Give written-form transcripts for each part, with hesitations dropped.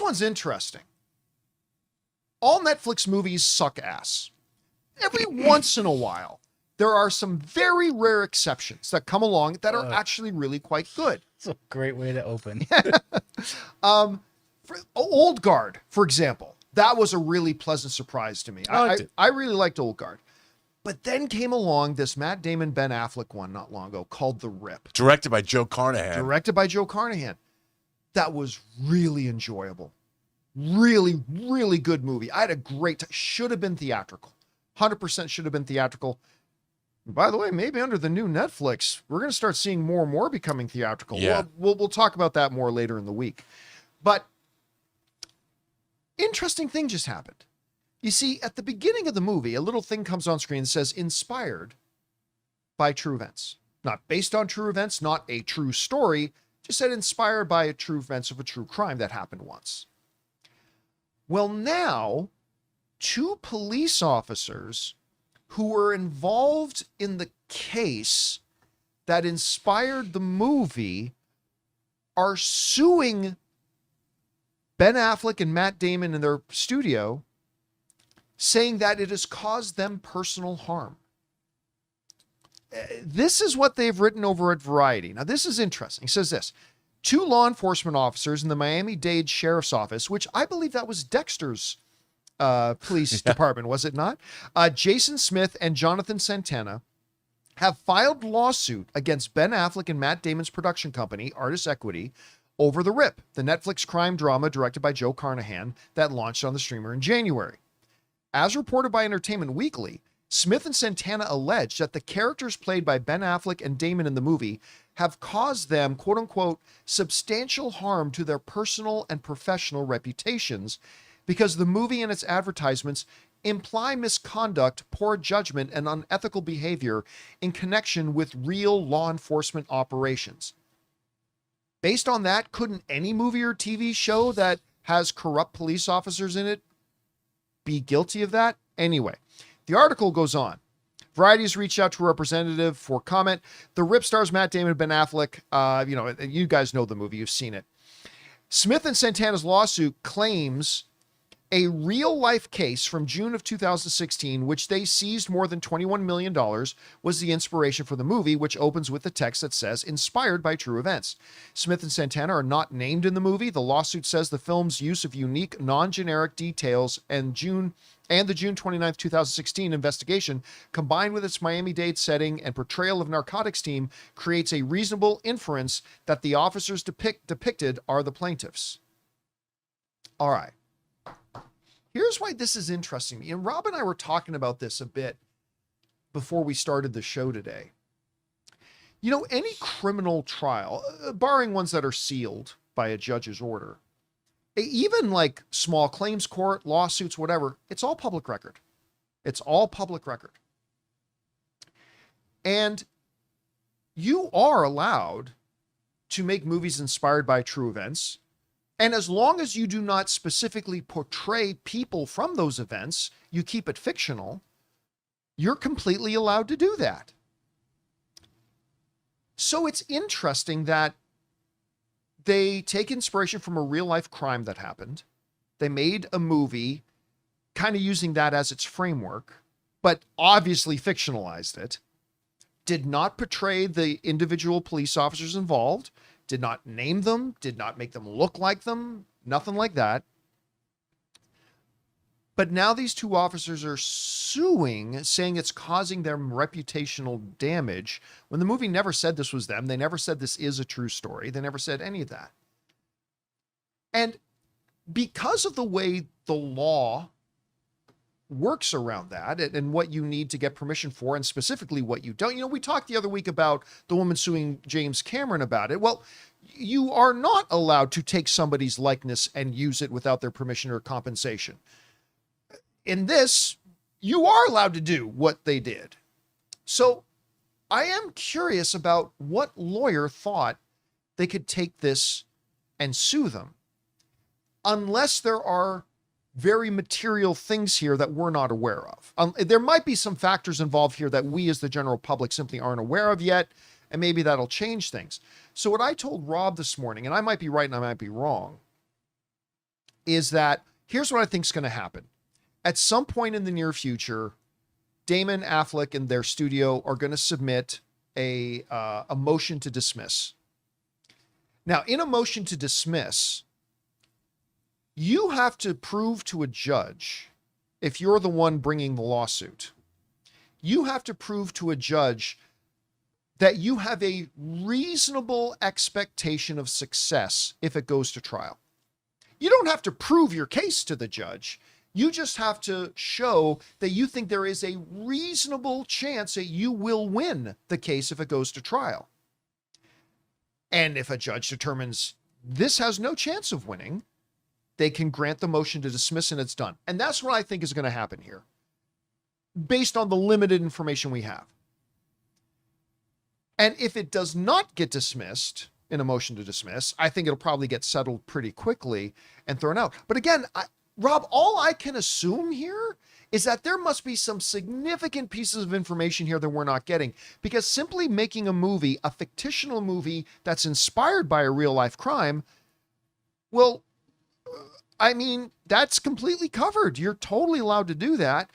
This one's interesting. All Netflix movies suck ass. Every once in a while, there are some very rare exceptions that come along that are actually really quite good. It's a great way to open. For Old Guard, for example, that was a really pleasant surprise to me. I really liked Old Guard. But then came along this Matt Damon, Ben Affleck one not long ago called The Rip. Directed by Joe Carnahan. That was really enjoyable. Really, really good movie. I had a great time. Should have been theatrical. 100% should have been theatrical. By the way, maybe under the new Netflix, we're going to start seeing more and more becoming theatrical. Yeah. We'll talk about that more later in the week. But interesting thing just happened. You see, at the beginning of the movie, a little thing comes on screen that says inspired by true events. Not based on true events, not a true story, just said inspired by true events of a true crime that happened once. Well, now, 2 police officers who were involved in the case that inspired the movie are suing Ben Affleck and Matt Damon in their studio, saying that it has caused them personal harm. This is what they've written over at Variety. Now, this is interesting. It says this: 2 law enforcement officers in the Miami-Dade Sheriff's Office, which I believe that was Dexter's police department, was it not? Jason Smith and Jonathan Santana have filed lawsuit against Ben Affleck and Matt Damon's production company, Artist Equity, over The Rip, the Netflix crime drama directed by Joe Carnahan that launched on the streamer in January. As reported by Entertainment Weekly, Smith and Santana alleged that the characters played by Ben Affleck and Damon in the movie have caused them, quote unquote, substantial harm to their personal and professional reputations because the movie and its advertisements imply misconduct, poor judgment, and unethical behavior in connection with real law enforcement operations. Based on that, couldn't any movie or TV show that has corrupt police officers in it be guilty of that? Anyway, the article goes on. Variety has reached out to a representative for comment. The Rip stars Matt Damon and Ben Affleck. You guys know the movie. You've seen it. Smith and Santana's lawsuit claims a real-life case from June of 2016, which they seized more than $21 million, was the inspiration for the movie, which opens with the text that says, inspired by true events. Smith and Santana are not named in the movie. The lawsuit says the film's use of unique, non-generic details and the June 29th, 2016 investigation, combined with its Miami-Dade setting and portrayal of narcotics team, creates a reasonable inference that the officers depicted are the plaintiffs. All right. Here's why this is interesting to me. And Rob and I were talking about this a bit before we started the show today. You know, any criminal trial, barring ones that are sealed by a judge's order, even like small claims court, lawsuits, whatever, it's all public record. It's all public record. And you are allowed to make movies inspired by true events. And as long as you do not specifically portray people from those events, you keep it fictional, you're completely allowed to do that. So it's interesting that they take inspiration from a real life crime that happened. They made a movie kind of using that as its framework, but obviously fictionalized it. Did not portray the individual police officers involved. Did not name them, did not make them look like them, nothing like that. But now these 2 officers are suing, saying it's causing them reputational damage, when the movie never said this was them. They never said this is a true story. They never said any of that. And because of the way the law works around that and what you need to get permission for, and specifically what you don't. You know, we talked the other week about the woman suing James Cameron about it. Well, you are not allowed to take somebody's likeness and use it without their permission or compensation. In this, you are allowed to do what they did. So I am curious about what lawyer thought they could take this and sue them, unless there are very material things here that we're not aware of. There might be some factors involved here that we as the general public simply aren't aware of yet, and maybe that'll change things. So what I told Rob this morning, and I might be right and I might be wrong, is that here's what I think is going to happen. At some point in the near future, Damon, Affleck, and their studio are going to submit a motion to dismiss. Now, in a motion to dismiss, you have to prove to a judge, if you're the one bringing the lawsuit, you have to prove to a judge that you have a reasonable expectation of success if it goes to trial. You don't have to prove your case to the judge. You just have to show that you think there is a reasonable chance that you will win the case if it goes to trial. And if a judge determines this has no chance of winning, they can grant the motion to dismiss and it's done. And that's what I think is going to happen here, based on the limited information we have. And if it does not get dismissed in a motion to dismiss, I think it'll probably get settled pretty quickly and thrown out. But again, Rob, all I can assume here is that there must be some significant pieces of information here that we're not getting, because simply making a movie, a fictional movie that's inspired by a real life crime, well, I mean, that's completely covered. You're totally allowed to do that.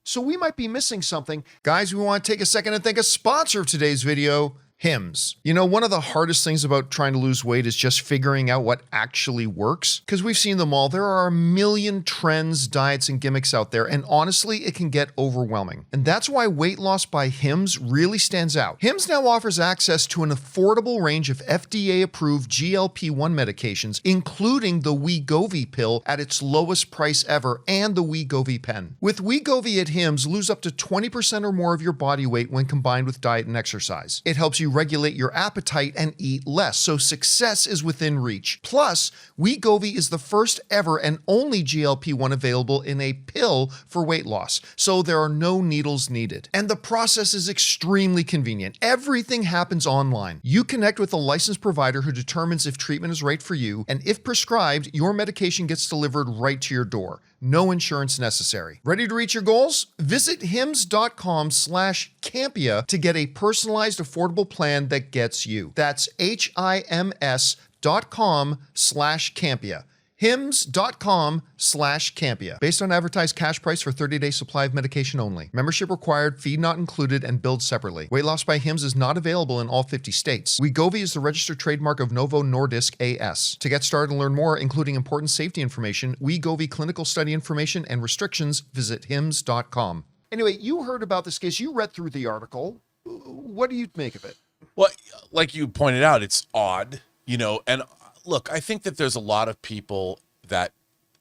So we might be missing something. Guys, we want to take a second and thank a sponsor of today's video, Hims. You know, one of the hardest things about trying to lose weight is just figuring out what actually works, because we've seen them all. There are a million trends, diets, and gimmicks out there, and honestly, it can get overwhelming. And that's why weight loss by Hims really stands out. Hims now offers access to an affordable range of FDA-approved GLP-1 medications, including the Wegovy pill at its lowest price ever, and the Wegovy pen. With Wegovy at Hims, lose up to 20% or more of your body weight when combined with diet and exercise. It helps you regulate your appetite and eat less, so success is within reach. Plus, Wegovy is the first ever and only GLP-1 available in a pill for weight loss, so there are no needles needed. And the process is extremely convenient. Everything happens online. You connect with a licensed provider who determines if treatment is right for you, and if prescribed, your medication gets delivered right to your door. No insurance necessary. Ready to reach your goals? Visit hims.com/Campea to get a personalized, affordable plan that gets you. That's HIMS.com/Campea. hims.com/Campea. Based on advertised cash price for 30-day supply of medication only. Membership required, fee not included, and billed separately. Weight loss by Hims is not available in all 50 states. Wegovy is the registered trademark of Novo Nordisk AS. To get started and learn more, including important safety information, Wegovy clinical study information, and restrictions, visit hims.com. Anyway, you heard about this case. You read through the article. What do you make of it? Well, like you pointed out, it's odd, you know, and look, I think that there's a lot of people that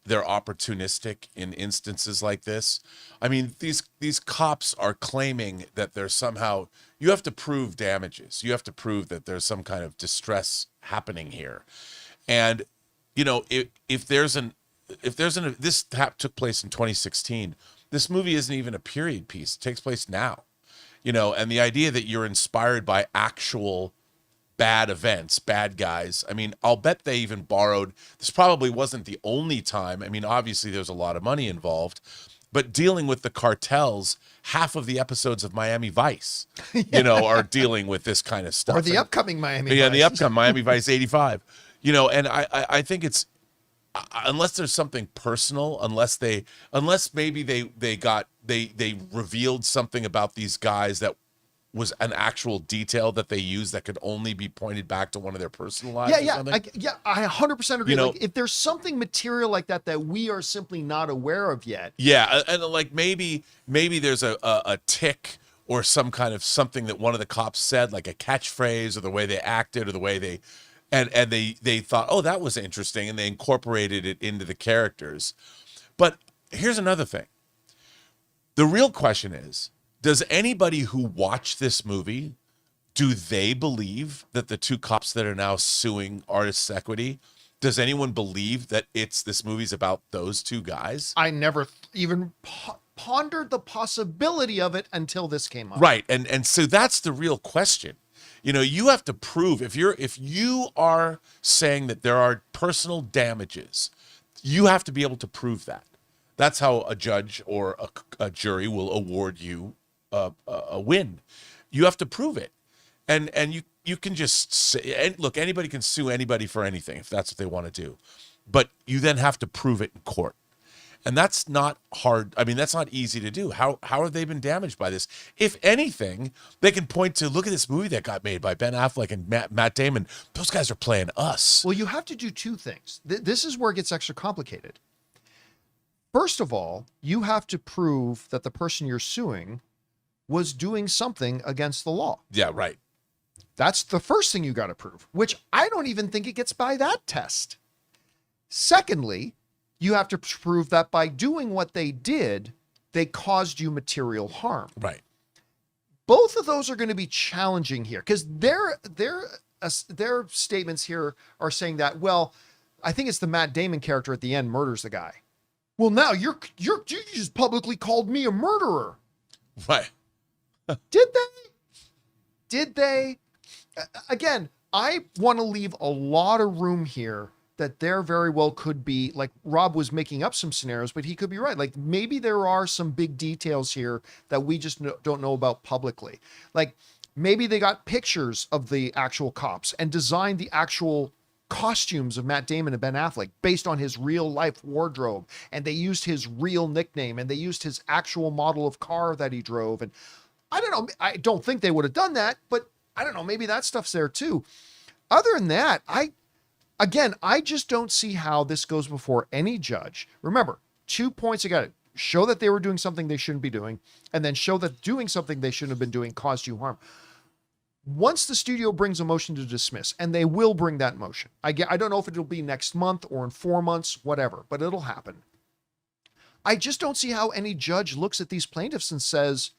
they're opportunistic in instances like this. I mean, these cops are claiming that there's somehow, you have to prove damages. You have to prove that there's some kind of distress happening here. And, you know, if there's an, this took place in 2016, this movie isn't even a period piece. It takes place now, you know, and the idea that you're inspired by actual bad events, bad guys. I mean, I'll bet they even borrowed, this probably wasn't the only time. I mean, obviously there's a lot of money involved, but dealing with the cartels, half of the episodes of Miami Vice, you know, are dealing with this kind of stuff. Or the upcoming Miami Vice. Yeah, the upcoming Miami Vice 85. You know, and I think it's, unless there's something personal, unless maybe they revealed something about these guys that was an actual detail that they used that could only be pointed back to one of their personal lives. I 100% agree. You know, like, if there's something material like that that we are simply not aware of yet. Yeah, and like maybe there's a tick or some kind of something that one of the cops said, like a catchphrase, or the way they acted, or the way they, and they thought, oh, that was interesting, and they incorporated it into the characters. But here's another thing. The real question is, does anybody who watched this movie, do they believe that the two cops that are now suing Artists Equity, does anyone believe that this movie's about those two guys? I never even pondered the possibility of it until this came up. Right, and so that's the real question. You know, you have to prove, if you are saying that there are personal damages, you have to be able to prove that. That's how a judge or a jury will award you a win. You have to prove it, and you can just say, and look, anybody can sue anybody for anything if that's what they want to do, but you then have to prove it in court. And that's not hard. I mean, that's not easy to do. How have they been damaged by this? If anything, they can point to, look at this movie that got made by Ben Affleck and Matt Damon. Those guys are playing us. Well, you have to do two things. This is where it gets extra complicated. First of all, you have to prove that the person you're suing was doing something against the law. Yeah, right. That's the first thing you got to prove, which I don't even think it gets by that test. Secondly, you have to prove that by doing what they did, they caused you material harm. Right. Both of those are going to be challenging here because their statements here are saying that, well, I think it's the Matt Damon character at the end murders the guy. Well, now you just publicly called me a murderer. Right. Did they? Did they? Again, I want to leave a lot of room here that there very well could be, like Rob was making up some scenarios, but he could be right. Like maybe there are some big details here that we just don't know about publicly. Like maybe they got pictures of the actual cops and designed the actual costumes of Matt Damon and Ben Affleck based on his real life wardrobe. And they used his real nickname and they used his actual model of car that he drove. And I don't know. I don't think they would have done that, but I don't know. Maybe that stuff's there too. Other than that, I just don't see how this goes before any judge. Remember, 2 points. You got to show that they were doing something they shouldn't be doing, and then show that doing something they shouldn't have been doing caused you harm. Once the studio brings a motion to dismiss, and they will bring that motion. I don't know if it'll be next month or in 4 months, whatever, but it'll happen. I just don't see how any judge looks at these plaintiffs and says,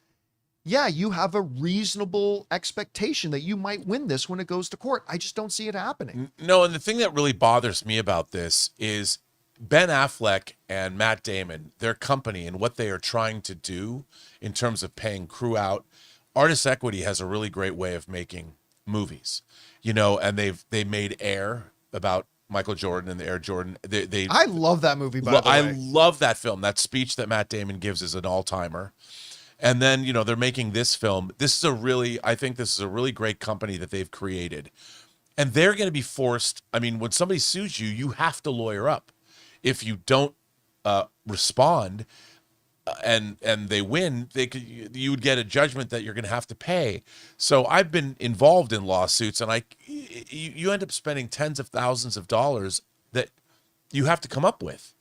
yeah, you have a reasonable expectation that you might win this when it goes to court. I just don't see it happening. No, and the thing that really bothers me about this is Ben Affleck and Matt Damon, their company and what they are trying to do in terms of paying crew out. Artist Equity has a really great way of making movies, and they made Air about Michael Jordan and the Air Jordan. I love that movie, by the way. I love that film. That speech that Matt Damon gives is an all-timer. And then, they're making this film. I think this is a really great company that they've created. And they're going to be forced. I mean, when somebody sues you, you have to lawyer up. If you don't respond and they win, you would get a judgment that you're going to have to pay. So I've been involved in lawsuits, and you end up spending tens of thousands of dollars that you have to come up with.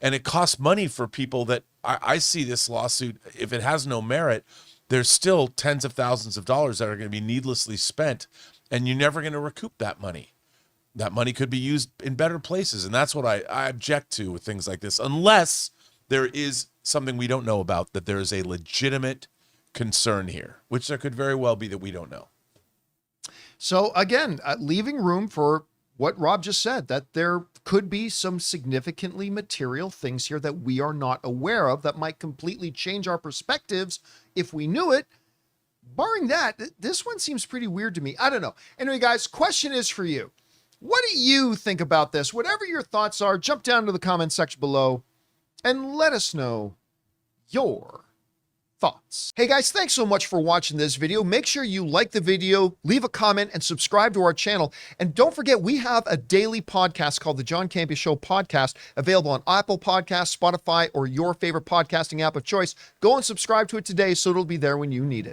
And it costs money for people that I see this lawsuit. If it has no merit, there's still tens of thousands of dollars that are going to be needlessly spent, and you're never going to recoup that money. That money could be used in better places. And that's what I object to with things like this, unless there is something we don't know about, that there is a legitimate concern here, which there could very well be that we don't know. So again, leaving room for what Rob just said, that there could be some significantly material things here that we are not aware of that might completely change our perspectives if we knew it. Barring that, this one seems pretty weird to me. I don't know. Anyway, guys, question is for you. What do you think about this? Whatever your thoughts are, jump down to the comment section below and let us know your thoughts. Hey guys, thanks so much for watching this video. Make sure you like the video, leave a comment, and subscribe to our channel. And don't forget, we have a daily podcast called the John Campea Show Podcast, available on Apple Podcasts, Spotify, or your favorite podcasting app of choice. Go and subscribe to it today so it'll be there when you need it.